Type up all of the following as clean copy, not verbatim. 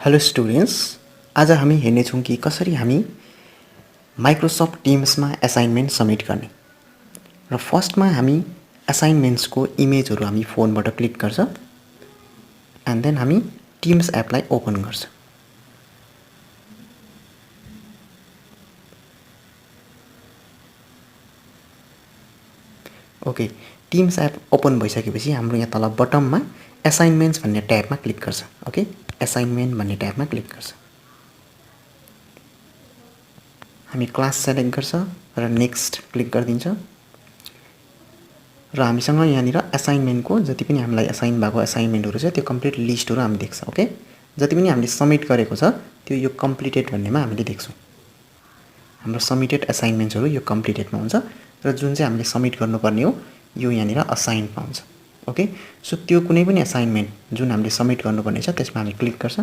Hello students, आज हामी हेर्नेछौँ कि कसरी हामी माइक्रोसफ्ट टिम्समा असाइनमेन्ट सबमिट गर्ने। र फर्स्टमा हामी असाइनमेन्ट्सको इमेजहरू हामी फोनबाट क्लिक गर्छ एन्ड देन हामी टिम्स एपलाई ओपन गर्छ। ओके, टिम्स एप ओपन भइसकेपछि हाम्रो यहाँ तल बटममा असाइनमेन्ट्स भन्ने ट्याबमा क्लिक गर्छ। ओके, असाइनमेन्ट भन्ने ट्याबमा क्लिक गर्छ। हामी क्लास सेलेक्ट गर्छ र नेक्स्ट क्लिक गरिदिन्छ र हामीसँग यहाँनिर असाइनमेन्टको जति पनि हामीलाई असाइन भएको असाइनमेन्टहरू छ त्यो कम्प्लिट लिस्टहरू हामी देख्छ। ओके, जति पनि हामीले सबमिट गरेको छ त्यो यो कम्प्लिटेड भन्नेमा हामीले देख्छौँ। हाम्रो सबमिटेड असाइनमेन्ट्सहरू यो कम्प्लिटेडमा हुन्छ र जुन चाहिँ हामीले सबमिट गर्नुपर्ने हो यो यहाँनिर असाइनमा हुन्छ। ओके, सो त्यो कुनै पनि असाइनमेन्ट जुन हामीले सबमिट गर्नुपर्ने छ त्यसमा हामी क्लिक गर्छ।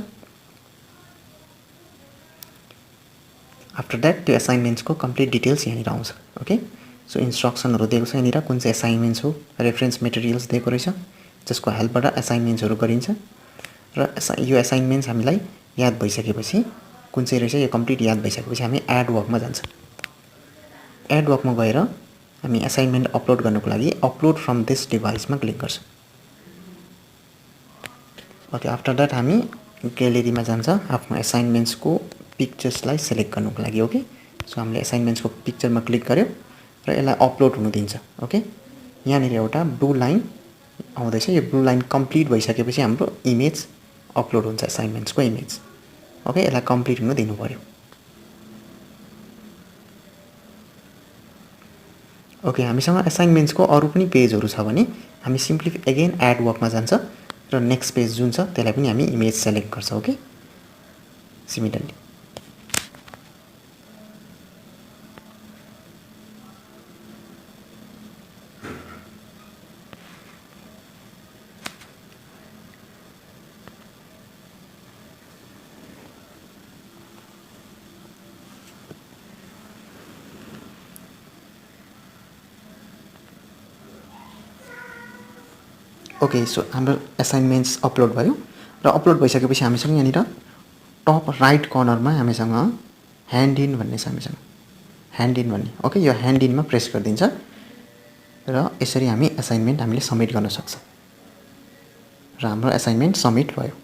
आफ्टर द्याट त्यो असाइनमेन्ट्सको कम्प्लिट डिटेल्स यहाँनिर आउँछ। ओके, सो इन्स्ट्रक्सनहरू दिएको छ यहाँनिर, कुन चाहिँ असाइनमेन्ट्स हो, रेफरेन्स मेटेरियल्स दिएको रहेछ जसको हेल्पबाट असाइनमेन्ट्सहरू गरिन्छ। र यो असाइनमेन्ट्स हामीलाई याद भइसकेपछि कुन चाहिँ रहेछ यो कम्प्लिट याद भइसकेपछि हामी एड वर्कमा जान्छ। एड वर्कमा गएर हामी असाइनमेन्ट अपलोड गर्नको लागि अपलोड फ्रम दिस डिभाइसमा क्लिक गर्छ। ओके, आफ्टर द्याट हामी ग्यालेरीमा जान्छ आफ्नो असाइनमेन्ट्सको पिक्चर्सलाई सेलेक्ट गर्नुको लागि। ओके, सो हामीले असाइनमेन्ट्सको पिक्चरमा क्लिक गर्यो र यसलाई अपलोड हुनु दिन्छ। ओके, यहाँनिर एउटा ब्लू लाइन आउँदैछ, यो ब्लू लाइन कम्प्लिट भइसकेपछि हाम्रो इमेज अपलोड हुन्छ, असाइनमेन्ट्सको इमेज। ओके, यसलाई कम्प्लिट हुनु दिनु पर्यो। ओके, हामीसँग असाइनमेन्ट्सको अरू पनि पेजहरू छ भने हामी सिम्पली एगेन एड वर्कमा जान्छ र नेक्स्ट पेज जुन छ त्यसलाई पनि हामी इमेज सेलेक्ट गर्छ। ओके, सिमिलरली ओके, सो हाम्रो असाइनमेन्ट्स अपलोड भयो र अपलोड भइसकेपछि हामीसँग यहाँनिर टप राइट कर्नरमा हामीसँग ह्यान्ड इन भन्ने छ। हामीसँग ह्यान्ड इन भन्ने, ओके, यो ह्यान्ड इनमा प्रेस गरिदिन्छ र यसरी हामी असाइनमेन्ट हामीले सबमिट गर्न सक्छ र हाम्रो असाइनमेन्ट सबमिट भयो।